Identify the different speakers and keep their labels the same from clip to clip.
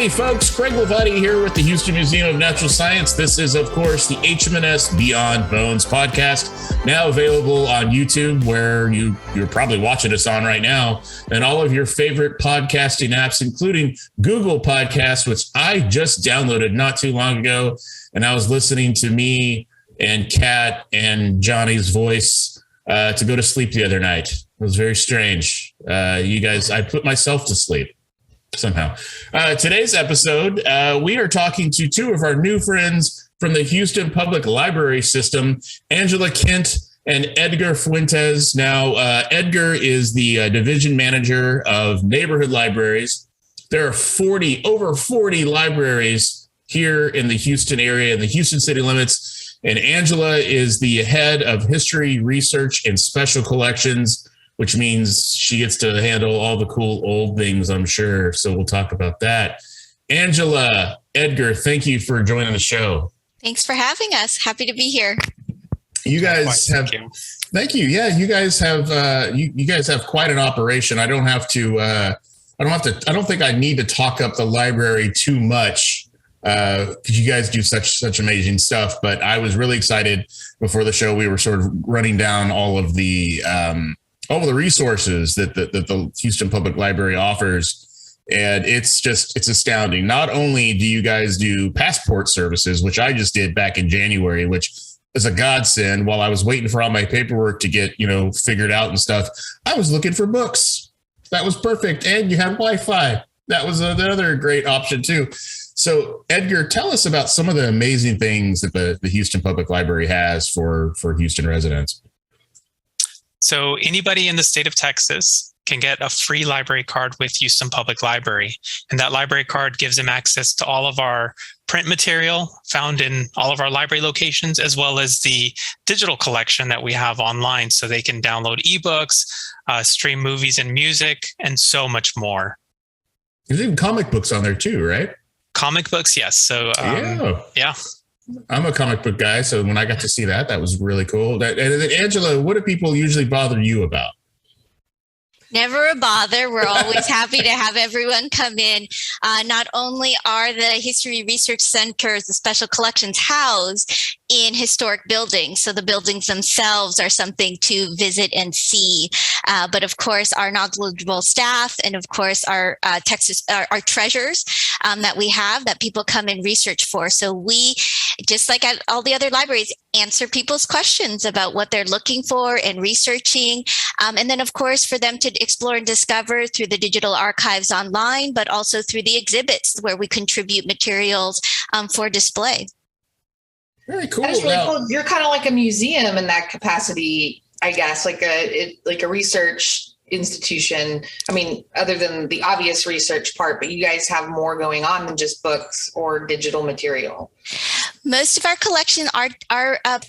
Speaker 1: Howdy, folks. Craig Lavati here with the Houston Museum of Natural Science. This is, of course, the HMNS Beyond Bones podcast, now available on YouTube, where you're probably watching us on right now, and all of your favorite podcasting apps, including Google Podcasts, which I just downloaded not too long ago. And I was listening to me and Kat and Johnny's voice to go to sleep the other night. It was very strange. You guys, I put myself to sleep somehow. Today's episode, we are talking to two of our new friends from the Houston Public Library System, Angela Kent and Edgar Fuentes. Now, Edgar is the division manager of neighborhood libraries. There are over 40 libraries here in the Houston area, in the Houston city limits. And Angela is the head of history, research, and special collections, which means she gets to handle all the cool old things, I'm sure. So we'll talk about that. Angela, Edgar, thank you for joining the show.
Speaker 2: Thanks for having us. Happy to be here.
Speaker 1: You guys have, thank you. Yeah, you guys have, you guys have quite an operation. I don't think I need to talk up the library too much because you guys do such amazing stuff. But I was really excited before the show. We were sort of running down all of the resources that the Houston Public Library offers. And it's astounding. Not only do you guys do passport services, which I just did back in January, which is a godsend while I was waiting for all my paperwork to get, figured out and stuff. I was looking for books. That was perfect. And you have Wi-Fi. That was another great option too. So Edgar, tell us about some of the amazing things that the Houston Public Library has for Houston residents.
Speaker 3: So anybody in the state of Texas can get a free library card with Houston Public Library. And that library card gives them access to all of our print material found in all of our library locations, as well as the digital collection that we have online. So they can download ebooks, stream movies and music, and so much more.
Speaker 1: There's even comic books on there too, right?
Speaker 3: Comic books, yes. So yeah.
Speaker 1: I'm a comic book guy, so when I got to see that was really cool. And Angela, what do people usually bother you about?
Speaker 2: Never a bother. We're always happy to have everyone come in. Not only are the history research centers, the special collections housed in historic buildings, so the buildings themselves are something to visit and see. But of course, our knowledgeable staff, and of course, our our treasures that we have that people come and research for. So we, just like at all the other libraries, answer people's questions about what they're looking for and researching. And then, of course, for them to explore and discover through the digital archives online, but also through the exhibits where we contribute materials for display.
Speaker 1: Very cool.
Speaker 4: That is really cool. You're kind of like a museum in that capacity, I guess, like a research institution. I mean, other than the obvious research part, but you guys have more going on than just books or digital material.
Speaker 2: Most of our collection are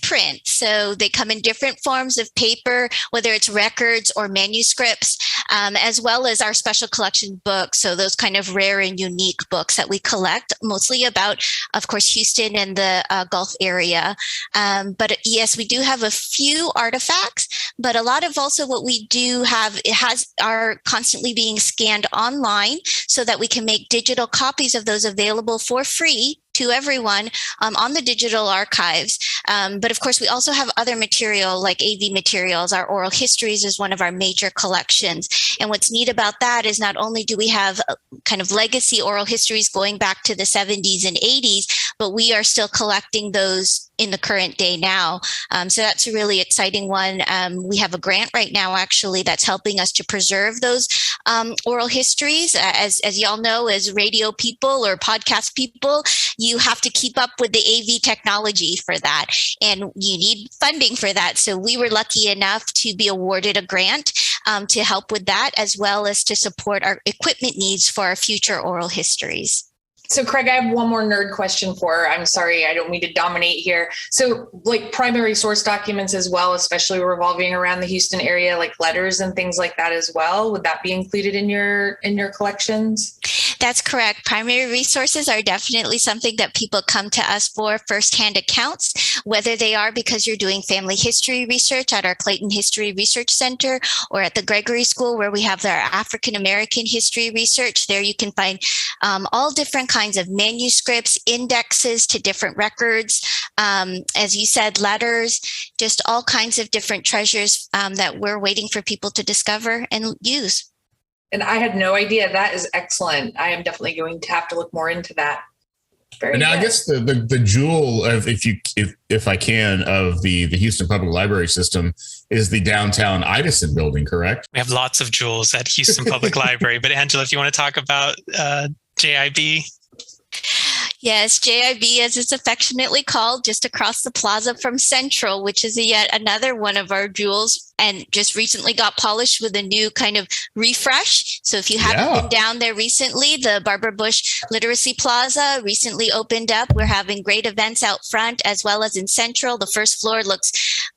Speaker 2: print, so they come in different forms of paper, whether it's records or manuscripts, as well as our special collection books. So those kind of rare and unique books that we collect, mostly about, of course, Houston and the Gulf area. But yes, we do have a few artifacts, but a lot of also what we do have are constantly being scanned online so that we can make digital copies of those available for free to everyone on the digital archives. But of course, we also have other material like AV materials. Our oral histories is one of our major collections. And what's neat about that is not only do we have kind of legacy oral histories going back to the 70s and 80s, but we are still collecting those in the current day now. So that's a really exciting one. We have a grant right now, actually, that's helping us to preserve those oral histories. As y'all know, as radio people or podcast people, you have to keep up with the AV technology for that, and you need funding for that. So we were lucky enough to be awarded a grant to help with that, as well as to support our equipment needs for our future oral histories.
Speaker 4: So Craig, I have one more nerd question for her. I'm sorry, I don't mean to dominate here. So like primary source documents as well, especially revolving around the Houston area, like letters and things like that as well. Would that be included in your collections?
Speaker 2: That's correct. Primary resources are definitely something that people come to us for, firsthand accounts, whether they are because you're doing family history research at our Clayton History Research Center or at the Gregory School where we have our African American history research. There you can find all different kinds of manuscripts, indexes to different records, as you said, letters, just all kinds of different treasures that we're waiting for people to discover and use.
Speaker 4: And I had no idea. That is excellent. I am definitely going to have to look more into that.
Speaker 1: Very now, good. I guess the jewel of if I can of the Houston Public Library system is the downtown Idison building, correct?
Speaker 3: We have lots of jewels at Houston Public Library, but Angela, if you want to talk about JIB.
Speaker 2: Yes, JIB, as it's affectionately called, just across the plaza from Central, which is yet another one of our jewels, and just recently got polished with a new kind of refresh. So if you haven't been down there recently, the Barbara Bush Literacy Plaza recently opened up. We're having great events out front as well as in Central. The first floor looks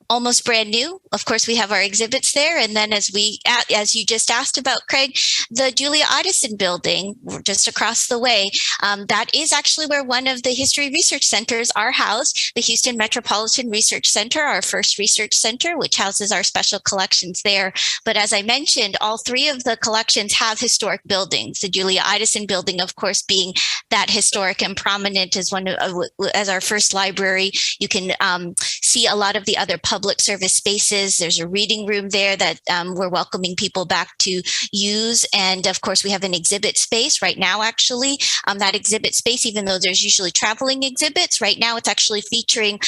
Speaker 2: almost brand new. Of course, we have our exhibits there. And then as you just asked about, Craig, the Julia Idison building just across the way, that is actually where one of the history research centers are housed, the Houston Metropolitan Research Center, our first research center, which houses our special collections there. But as I mentioned, all three of the collections have historic buildings. The Julia Idison building, of course, being that historic and prominent as as our first library. You can see a lot of the other public service spaces. There's a reading room there that we're welcoming people back to use. And of course, we have an exhibit space right now, actually. That exhibit space, even though there's usually traveling exhibits, right now it's actually featuring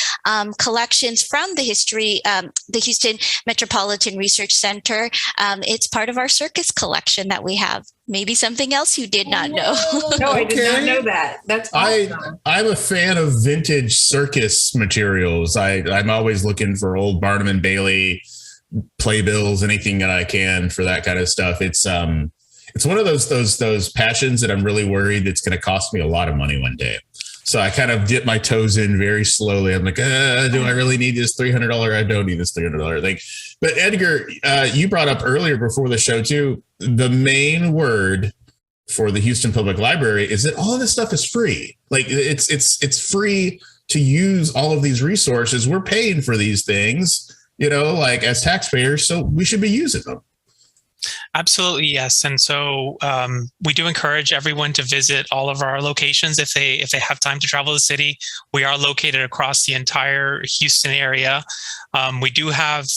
Speaker 2: collections from the Houston Metropolitan Research Center. It's part of our circus collection that we have. Maybe something else you did not know.
Speaker 4: No, I did not know that. That's awesome.
Speaker 1: I'm a fan of vintage circus materials. I'm always looking for old Barnum and Bailey playbills, anything that I can for that kind of stuff. It's one of those passions that I'm really worried it's going to cost me a lot of money one day. So I kind of dip my toes in very slowly. I'm like, do I really need this $300? I don't need this $300 thing. But Edgar, you brought up earlier before the show too, the main word for the Houston Public Library is that all of this stuff is free. Like it's free to use all of these resources. We're paying for these things, like as taxpayers, so we should be using them.
Speaker 3: Absolutely, yes. And so we do encourage everyone to visit all of our locations if they have time to travel the city. We are located across the entire Houston area. We do have,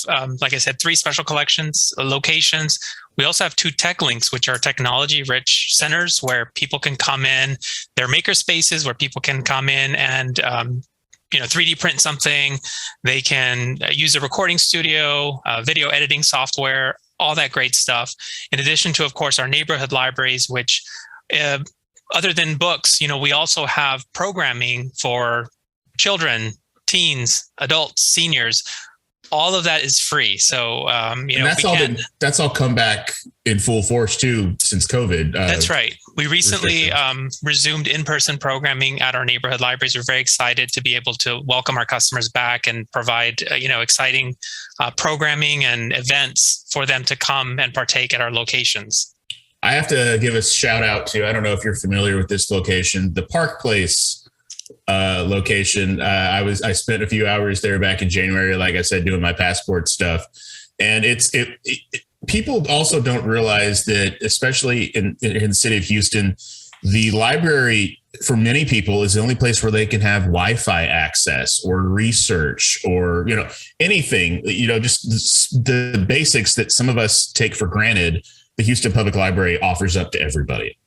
Speaker 3: like I said, 3 special collections locations. We also have 2 tech links, which are technology-rich centers where people can come in. They're maker spaces where people can come in and 3D print something. They can use a recording studio, video editing software, all that great stuff. In addition to, of course, our neighborhood libraries, which other than books, we also have programming for children, teens, adults, seniors. All of that is free. So,
Speaker 1: that's all come back in full force too since COVID.
Speaker 3: That's right. We recently resumed in-person programming at our neighborhood libraries. We're very excited to be able to welcome our customers back and provide, exciting programming and events for them to come and partake at our locations.
Speaker 1: I have to give a shout out to, I don't know if you're familiar with this location, the Park Place location. I spent a few hours there back in January, like I said, doing my passport stuff. And people also don't realize that, especially in the city of Houston, the library for many people is the only place where they can have Wi-Fi access or research or, anything, just the basics that some of us take for granted. The Houston Public Library offers up to everybody.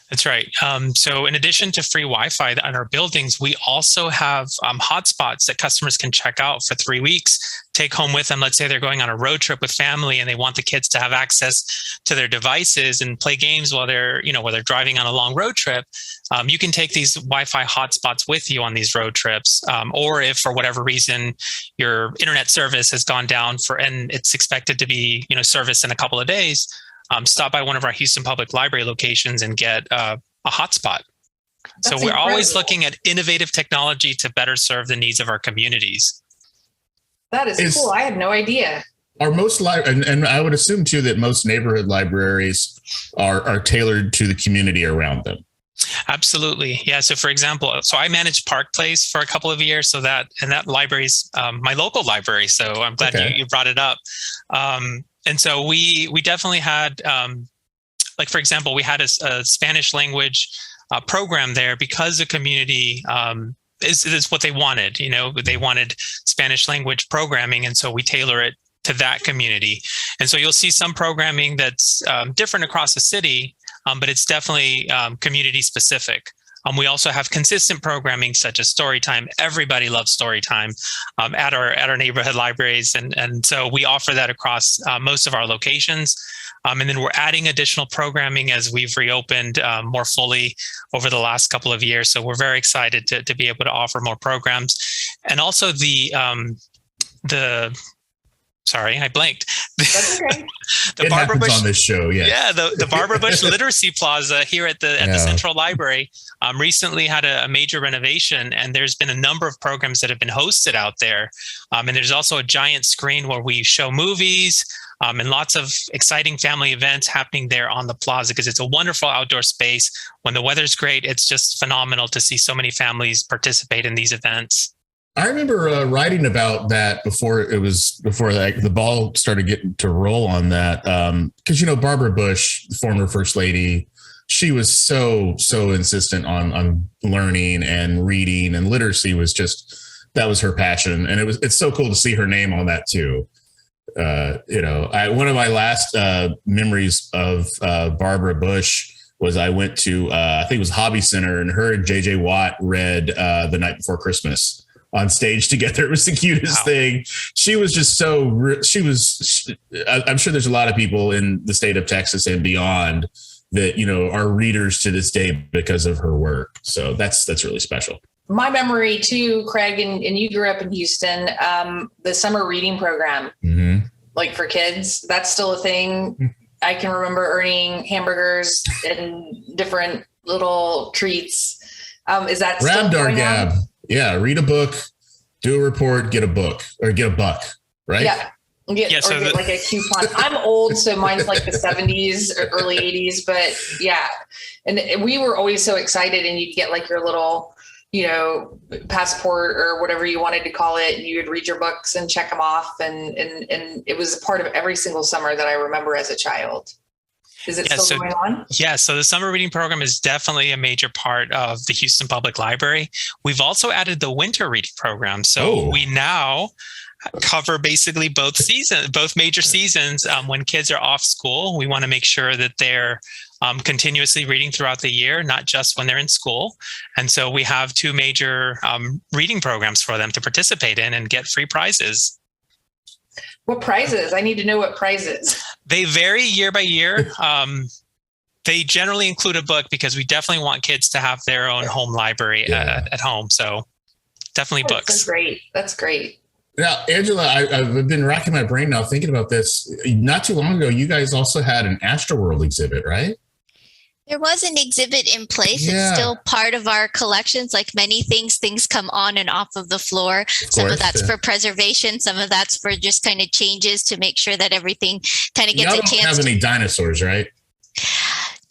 Speaker 3: That's right. So in addition to free Wi-Fi on our buildings, we also have hotspots that customers can check out for 3 weeks, take home with them. Let's say they're going on a road trip with family and they want the kids to have access to their devices and play games while they're driving on a long road trip. You can take these Wi-Fi hotspots with you on these road trips. Or if for whatever reason your internet service has gone down and it's expected to be, serviced in a couple of days, stop by one of our Houston Public Library locations and get a hotspot. So we're always looking at innovative technology to better serve the needs of our communities.
Speaker 4: That is cool. I had no idea.
Speaker 1: Are most and I would assume too that most neighborhood libraries are tailored to the community around them.
Speaker 3: Absolutely. Yeah. So for example, I managed Park Place for a couple of years. So that library's my local library. So I'm glad you brought it up. And so we definitely had, like, for example, we had a Spanish language program there because the community is what they wanted. You know, they wanted Spanish language programming. And so we tailor it to that community. And so you'll see some programming that's different across the city, but it's definitely community specific. We also have consistent programming such as story time. Everybody loves story time at our neighborhood libraries. And so we offer that across most of our locations. And then we're adding additional programming as we've reopened more fully over the last couple of years. So we're very excited to be able to offer more programs. And also sorry, I blanked.
Speaker 4: That's okay.
Speaker 1: It Barbara Bush on this show,
Speaker 3: yeah. The Barbara Bush Literacy Plaza here at the Central Library recently had a major renovation, and there's been a number of programs that have been hosted out there. And there's also a giant screen where we show movies and lots of exciting family events happening there on the plaza because it's a wonderful outdoor space. When the weather's great, it's just phenomenal to see so many families participate in these events.
Speaker 1: I remember writing about that before the ball started getting to roll on that. Because, Barbara Bush, the former First Lady, she was so insistent on learning and reading, and literacy that was her passion. And it's so cool to see her name on that too. One of my last memories of Barbara Bush was I went to, I think it was Hobby Center, and her and JJ Watt read The Night Before Christmas on stage together. It was the cutest thing. She was just I'm sure there's a lot of people in the state of Texas and beyond that, are readers to this day because of her work. So that's really special.
Speaker 4: My memory too, Craig, and you grew up in Houston, the summer reading program, like for kids, that's still a thing. I can remember earning hamburgers and different little treats. Is that still going
Speaker 1: Gab? On? Yeah, read a book, do a report, get a book, or get a buck, right?
Speaker 4: Yeah. Get like a coupon. I'm old, so mine's like the 70s or early 80s, but yeah. And we were always so excited, and you'd get like your little, passport or whatever you wanted to call it, and you would read your books and check them off. And it was a part of every single summer that I remember as a child. Is it still going on?
Speaker 3: Yeah, so the summer reading program is definitely a major part of the Houston Public Library. We've also added the winter reading program. So we now cover basically both major seasons. When kids are off school, we want to make sure that they're continuously reading throughout the year, not just when they're in school. And so we have two major reading programs for them to participate in and get free prizes.
Speaker 4: What prizes? I need to know what prizes.
Speaker 3: They vary year by year. They generally include a book because we definitely want kids to have their own home library at home. So definitely books.
Speaker 4: That's great.
Speaker 1: Now, Angela, I've been racking my brain now thinking about this. Not too long ago, you guys also had an Astroworld exhibit, right?
Speaker 2: There was an exhibit in place.
Speaker 1: Yeah.
Speaker 2: It's still part of our collections. Like many things come on and off of the floor. Some of that's for preservation. Some of that's for just kind of changes to make sure that everything kind of gets a chance.
Speaker 1: You don't have any dinosaurs, right?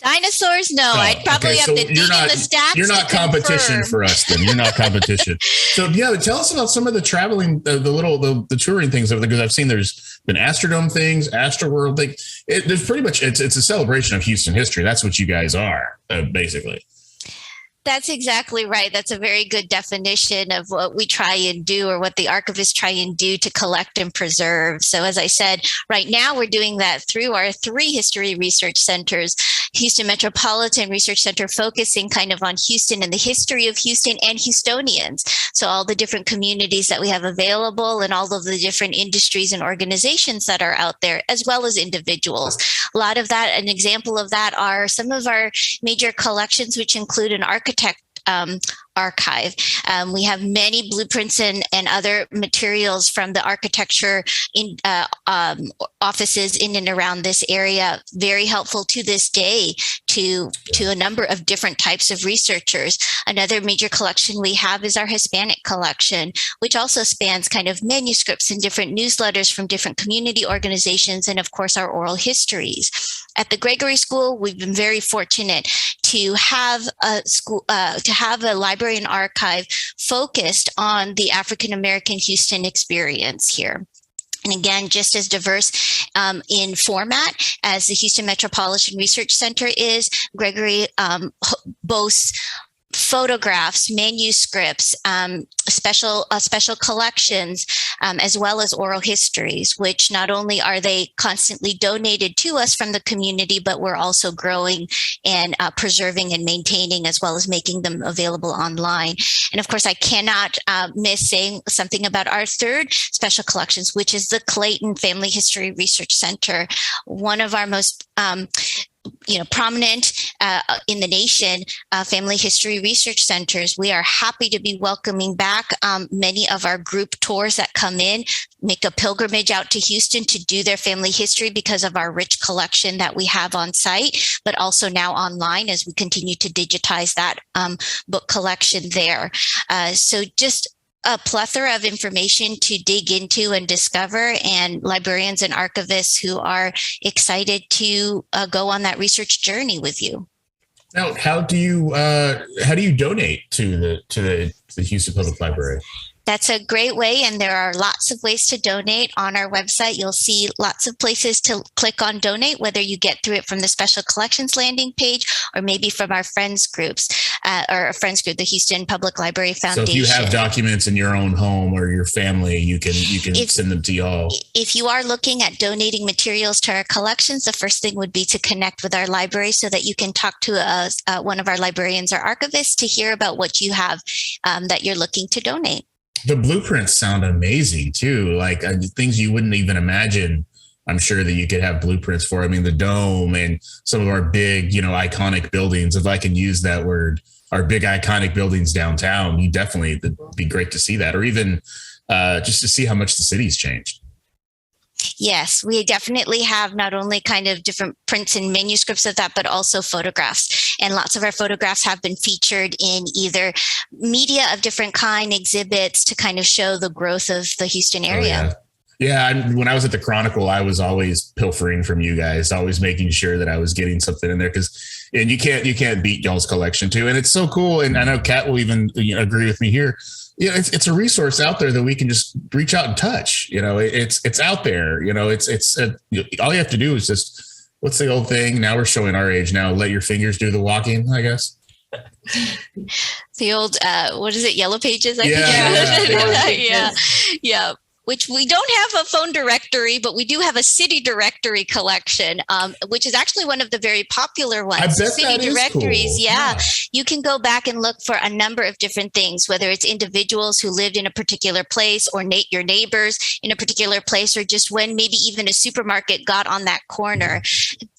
Speaker 2: Dinosaurs? No, I'd probably have to dig in the stats.
Speaker 1: You're not competition for us then. You're not competition. So tell us about some of the traveling, the touring things over there, because I've seen there's been Astrodome things, Astroworld thing. There's pretty much, it's a celebration of Houston history. That's what you guys are, basically.
Speaker 2: That's exactly right. That's a very good definition of what we try and do, or what the archivists try and do to collect and preserve. So as I said, right now we're doing that through our 3 history research centers. Houston Metropolitan Research Center, focusing kind of on Houston and the history of Houston and Houstonians. So all the different communities that we have available and all of the different industries and organizations that are out there, as well as individuals. A lot of that, an example of that are some of our major collections, which include an archive. We have many blueprints and other materials from the architecture in offices in and around this area, very helpful to this day to a number of different types of researchers. Another major collection we have is our Hispanic collection, which also spans kind of manuscripts and different newsletters from different community organizations, and of course our oral histories. At the Gregory School, we've been very fortunate to have a library and archive focused on the African American Houston experience here. And again, just as diverse in format as the Houston Metropolitan Research Center is, Gregory boasts photographs, manuscripts, special collections, as well as oral histories, which not only are they constantly donated to us from the community, but we're also growing and preserving and maintaining, as well as making them available online. And of course, I cannot miss saying something about our third special collections, which is the Clayton Family History Research Center, one of our most prominent in the nation family history research centers. We are happy to be welcoming back many of our group tours that come in, make a pilgrimage out to Houston to do their family history because of our rich collection that we have on site, but also now online as we continue to digitize that book collection there. So just a plethora of information to dig into and discover, and librarians and archivists who are excited to go on that research journey with you.
Speaker 1: Now, how do you donate to the Houston Public Library?
Speaker 2: That's a great way, and there are lots of ways to donate on our website. You'll see lots of places to click on donate, whether you get through it from the Special Collections landing page or maybe from our friends groups or a friends group, the Houston Public Library Foundation.
Speaker 1: So if you have documents in your own home or your family, you can send them to y'all.
Speaker 2: If you are looking at donating materials to our collections, the first thing would be to connect with our library so that you can talk to one of our librarians or archivists to hear about what you have that you're looking to donate.
Speaker 1: The blueprints sound amazing too, like things you wouldn't even imagine. I'm sure that you could have blueprints for. I mean, the dome and some of our big, iconic buildings, if I can use that word, our big iconic buildings downtown, it'd be great to see that, or even just to see how much the city's changed.
Speaker 2: Yes, we definitely have not only kind of different prints and manuscripts of that, but also photographs. And lots of our photographs have been featured in either media of different kind, exhibits to kind of show the growth of the Houston area.
Speaker 1: Yeah, when I was at the Chronicle, I was always pilfering from you guys, always making sure that I was getting something in there and you can't beat y'all's collection too. And it's so cool. And I know Kat will even agree with me here. It's a resource out there that we can just reach out and touch. It's out there. It's all you have to do is just, what's the old thing? Now we're showing our age now. Let your fingers do the walking, I guess.
Speaker 2: The old, what is it? Yellow Pages, I think. Yeah. Which we don't have a phone directory, but we do have a city directory collection, which is actually one of the very popular ones.
Speaker 1: I bet
Speaker 2: city
Speaker 1: that is
Speaker 2: directories,
Speaker 1: cool.
Speaker 2: yeah. You can go back and look for a number of different things, whether it's individuals who lived in a particular place or your neighbors in a particular place, or just when maybe even a supermarket got on that corner.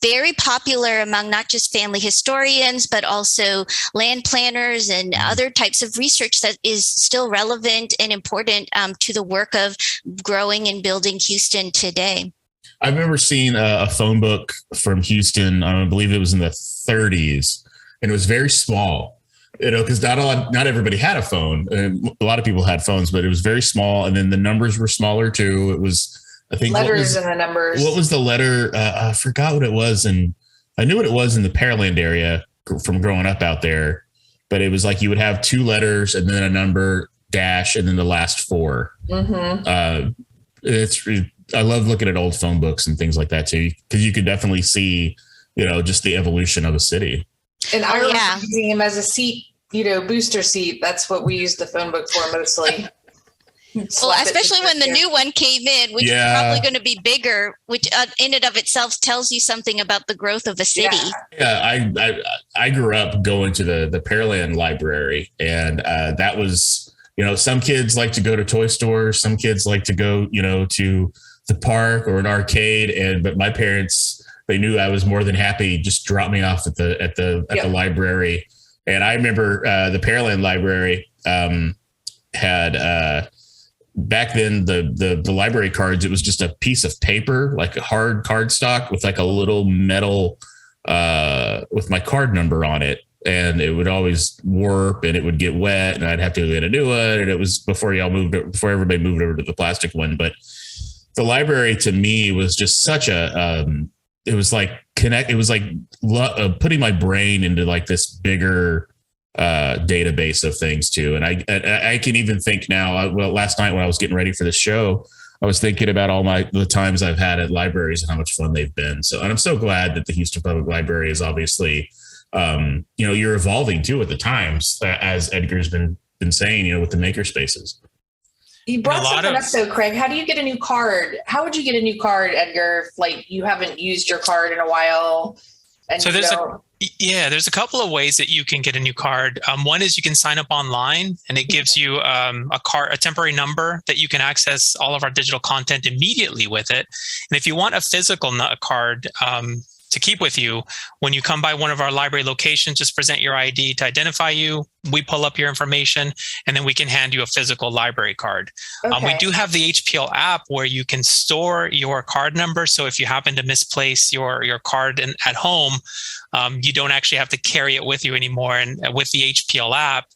Speaker 2: Very popular among not just family historians, but also land planners and other types of research that is still relevant and important to the work of growing and building Houston today.
Speaker 1: I remember seeing a phone book from Houston. I believe it was in the 30s, and it was very small, because not everybody had a phone. And a lot of people had phones, but it was very small. And then the numbers were smaller too. It was, I think,
Speaker 4: letters and the numbers.
Speaker 1: What was the letter? I forgot what it was. And I knew what it was in the Pearland area from growing up out there, but it was like you would have two letters and then a number, dash, and then the last four. Mm-hmm. I love looking at old phone books and things like that too, because you could definitely see, just the evolution of a city.
Speaker 4: And I remember using him as a seat, booster seat. That's what we used the phone book for mostly.
Speaker 2: Well, especially when the new one came in, which is probably going to be bigger, which in and of itself tells you something about the growth of a city.
Speaker 1: Yeah, I grew up going to the Pearland Library, and that was, some kids like to go to toy stores, some kids like to go, to the park or an arcade, but my parents, they knew I was more than happy just drop me off at the library And I remember the Pearland Library had back then the library cards. It was just a piece of paper, like a hard cardstock with like a little metal with my card number on it. And it would always warp and it would get wet and I'd have to get a new one. And it was before everybody moved over to the plastic one. But the library to me was just such a, it was like putting my brain into like this bigger database of things too. And I can even think now, last night when I was getting ready for the show, I was thinking about the times I've had at libraries and how much fun they've been. So, and I'm so glad that the Houston Public Library is obviously, you're evolving too at the times, as Edgar's been saying, with the maker spaces.
Speaker 4: You brought something up though, Craig. How do you get a new card? How would you get a new card, Edgar? Like you haven't used your card in a while. And
Speaker 3: so there's a couple of ways that you can get a new card. One is you can sign up online and it gives you a temporary number that you can access all of our digital content immediately with it. And if you want a physical card, to keep with you, when you come by one of our library locations, just present your ID to identify you. We pull up your information and then we can hand you a physical library card.
Speaker 4: Okay.
Speaker 3: We do have the HPL app where you can store your card number. So if you happen to misplace your card at home, you don't actually have to carry it with you anymore. And with the HPL app,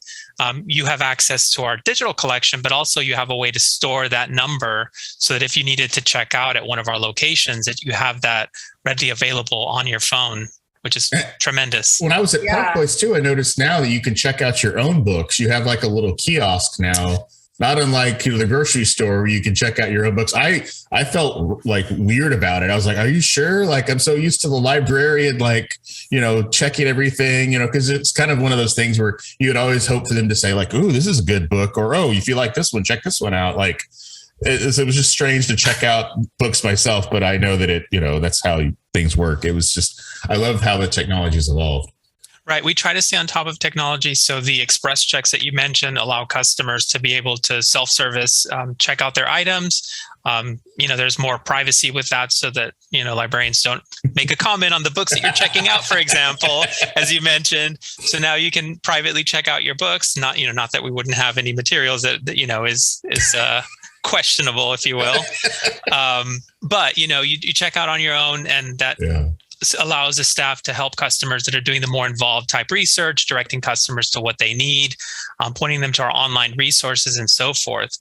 Speaker 3: you have access to our digital collection, but also you have a way to store that number so that if you needed to check out at one of our locations, that you have that readily available on your phone, which is tremendous.
Speaker 1: When I was at Park Place too, I noticed now that you can check out your own books. You have like a little kiosk now, not unlike the grocery store where you can check out your own books. I felt like weird about it. I was like, are you sure? Like, I'm so used to the librarian, like, checking everything, because it's kind of one of those things where you would always hope for them to say like, ooh, this is a good book, or, oh, if you like this one, check this one out. Like, it was just strange to check out books myself, but I know that that's how things work. It was just, I love how the technology has evolved.
Speaker 3: Right. We try to stay on top of technology. So the express checks that you mentioned allow customers to be able to self-service, check out their items. There's more privacy with that so that, librarians don't make a comment on the books that you're checking out, for example, as you mentioned. So now you can privately check out your books. Not that we wouldn't have any materials that is questionable, if you will. But, you check out on your own, and that allows the staff to help customers that are doing the more involved type research, directing customers to what they need, pointing them to our online resources and so forth.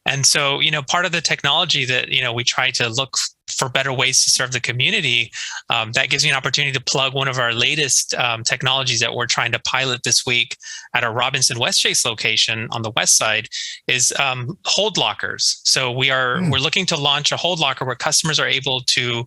Speaker 3: And so, part of the technology that, we try to look for better ways to serve the community, that gives me an opportunity to plug one of our latest technologies that we're trying to pilot this week at our Robinson Westchase location on the west side is hold lockers. So we're looking to launch a hold locker where customers are able to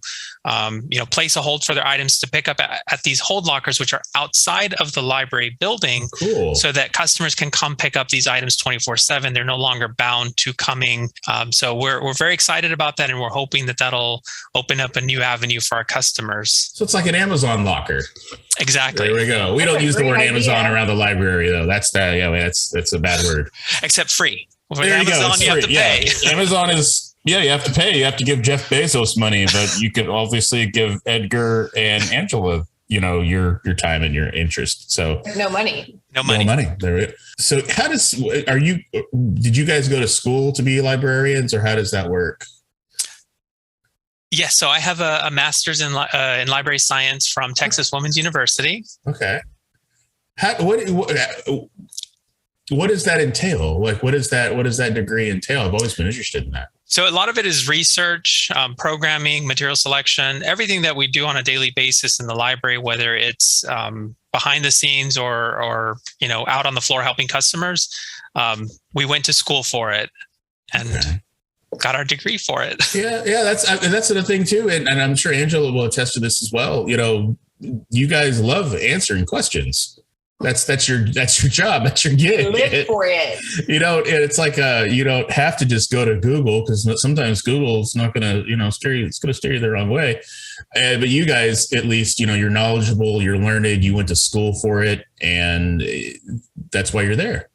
Speaker 3: place a hold for their items to pick up at these hold lockers, which are outside of the library building.
Speaker 1: Cool.
Speaker 3: So that customers can come pick up these items 24/7. They're no longer bound to coming. So we're very excited about that, and we're hoping that that'll open up a new avenue for our customers.
Speaker 1: So it's like an Amazon locker.
Speaker 3: Exactly.
Speaker 1: There we go. We don't use the word Amazon around the library though. That's a bad word.
Speaker 3: Except free. With
Speaker 1: there
Speaker 3: Amazon, you have to pay.
Speaker 1: Amazon is, you have to pay. You have to give Jeff Bezos money, but you can obviously give Edgar and Angela, your time and your interest. So
Speaker 4: no money.
Speaker 3: No money.
Speaker 1: There we go. So did you guys go to school to be librarians, or how does that work?
Speaker 3: Yes, so I have a master's in library science from Texas Women's University.
Speaker 1: Okay. What does that entail? Like, what does that degree entail? I've always been interested in that.
Speaker 3: So a lot of it is research, programming, material selection, everything that we do on a daily basis in the library, whether it's behind the scenes or out on the floor helping customers. We went to school for it and got our degree for it.
Speaker 1: Yeah, that's the thing too, and I'm sure Angela will attest to this as well. You guys love answering questions. That's your job. That's your gig.
Speaker 4: Live for it.
Speaker 1: It's like you don't have to just go to Google, because sometimes Google's not going to steer you. It's going to steer you the wrong way. But you guys, at least, you're knowledgeable, you're learned, you went to school for it, and that's why you're there.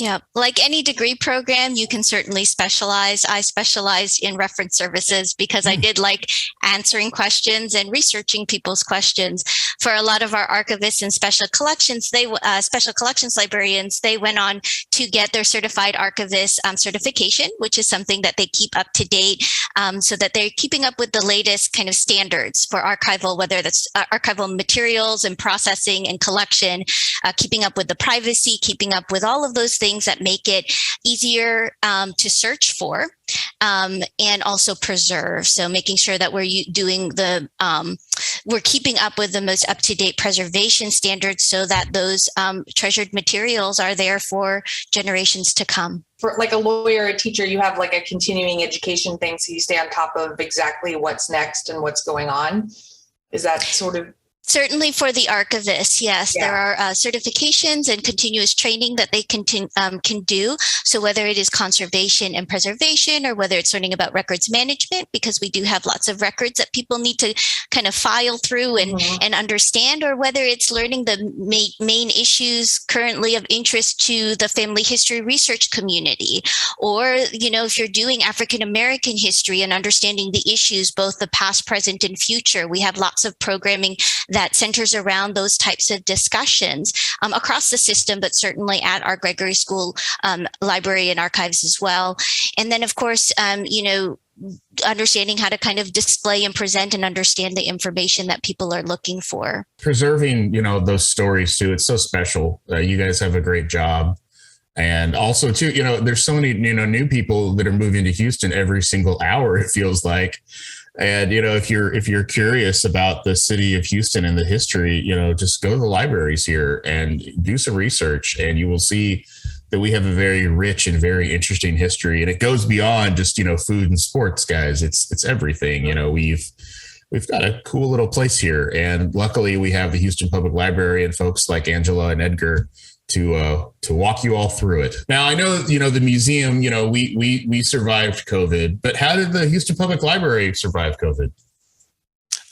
Speaker 2: Yeah, like any degree program, you can certainly specialize. I specialized in reference services because I did like answering questions and researching people's questions. For a lot of our archivists and special collections, special collections librarians, they went on to get their certified archivist certification, which is something that they keep up to date, so that they're keeping up with the latest kind of standards for archival, whether that's archival materials and processing and collection, keeping up with the privacy, keeping up with all of those things that make it easier to search for and also preserve. So making sure that we're keeping up with the most up-to-date preservation standards so that those treasured materials are there for generations to come.
Speaker 4: For like a lawyer, a teacher, you have like a continuing education thing, so you stay on top of exactly what's next and what's going on. Is that sort of?
Speaker 2: Certainly for the archivists, yes. Yeah. There are certifications and continuous training that they can do. So whether it is conservation and preservation, or whether it's learning about records management, because we do have lots of records that people need to kind of file through and understand, or whether it's learning the main issues currently of interest to the family history research community, or, if you're doing African American history and understanding the issues, both the past, present, and future. We have lots of programming that centers around those types of discussions across the system, but certainly at our Gregory School Library and Archives as well. And then, of course, understanding how to kind of display and present and understand the information that people are looking for.
Speaker 1: Preserving, those stories too. It's so special. You guys have a great job. And also too, there's so many, new people that are moving to Houston every single hour, it feels like. And, if you're curious about the city of Houston and the history, just go to the libraries here and do some research, and you will see that we have a very rich and very interesting history. And it goes beyond just, food and sports, guys. It's everything. We've got a cool little place here. And luckily we have the Houston Public Library and folks like Angela and Edgar to walk you all through it. Now, I know, the museum, we survived COVID, but how did the Houston Public Library survive COVID?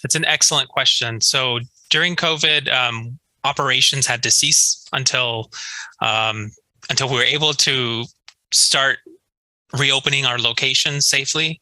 Speaker 3: That's an excellent question. So during COVID, operations had to cease until we were able to start reopening our locations safely.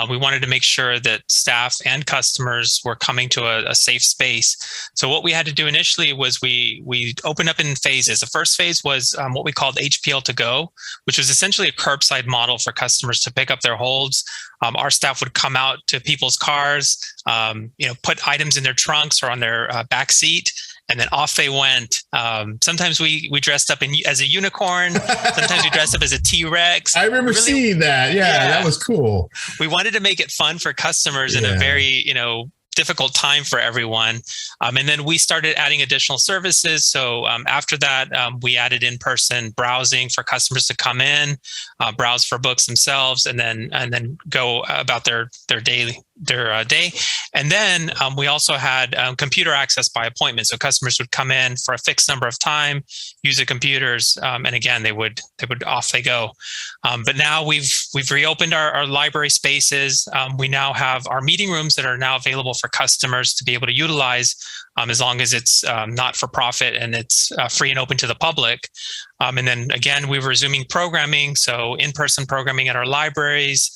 Speaker 3: We wanted to make sure that staff and customers were coming to a safe space. So what we had to do initially was we opened up in phases. The first phase was what we called HPL to go, which was essentially a curbside model for customers to pick up their holds. Our staff would come out to people's cars, put items in their trunks or on their back seat, and then off they went. Sometimes we dressed up as a unicorn. Sometimes we dressed up as a T-Rex.
Speaker 1: I remember seeing that. Yeah, that was cool.
Speaker 3: We wanted to make it fun for customers in a very, difficult time for everyone. And then we started adding additional services. So after that, we added in-person browsing for customers to come in, browse for books themselves, and then go about their day. And then we also had computer access by appointment. So customers would come in for a fixed number of time, use the computers, and again, they would off they go. But now we've reopened our library spaces. We now have our meeting rooms that are now available for customers to be able to utilize, as long as it's not for profit and it's free and open to the public. And then again, we're resuming programming. So in-person programming at our libraries.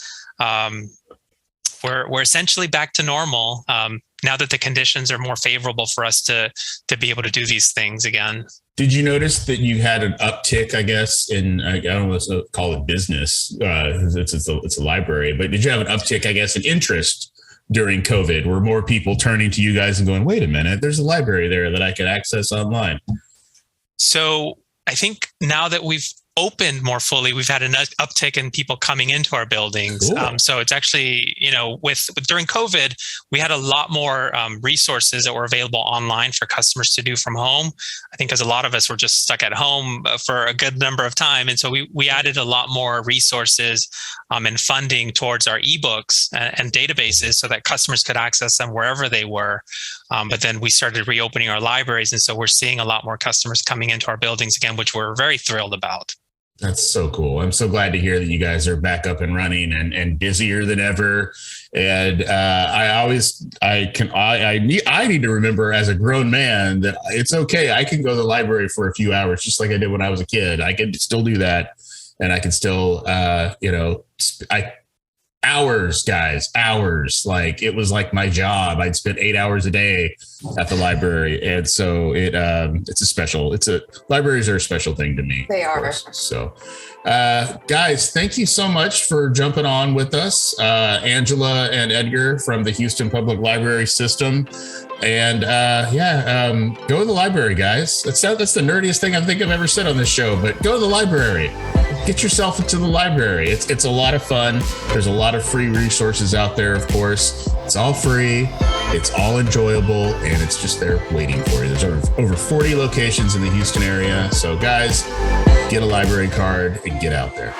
Speaker 3: We're essentially back to normal now that the conditions are more favorable for us to be able to do these things again.
Speaker 1: Did you notice that you had an uptick, I guess, in, I don't want to call it business, it's a library, but did you have an uptick, I guess, in interest during COVID? Were more people turning to you guys and going, wait a minute, there's a library there that I could access online? So
Speaker 3: I think now that we've opened more fully, we've had an uptick in people coming into our buildings.
Speaker 1: Cool.
Speaker 3: So it's actually, with during COVID, we had a lot more resources that were available online for customers to do from home. I think because a lot of us were just stuck at home for a good number of time. And so we added a lot more resources and funding towards our ebooks and databases so that customers could access them wherever they were. But then we started reopening our libraries. And so we're seeing a lot more customers coming into our buildings again, which we're very thrilled about.
Speaker 1: That's so cool. I'm so glad to hear that you guys are back up and running and busier than ever. And I need to remember as a grown man that it's okay. I can go to the library for a few hours, just like I did when I was a kid. I can still do that. And I can still, hours, guys, hours. Like it was like my job. I'd spend 8 hours a day at the library. And so libraries are a special thing to me.
Speaker 4: They are.
Speaker 1: So, guys, thank you so much for jumping on with us. Angela and Edgar from the Houston Public Library System. And go to the library, guys. That's the nerdiest thing I think I've ever said on this show, but go to the library. Get yourself into the library. It's a lot of fun. There's a lot of free resources out there, of course. It's all free. It's all enjoyable, and it's just there waiting for you. There's over 40 locations in the Houston area. So, guys, get a library card and get out there.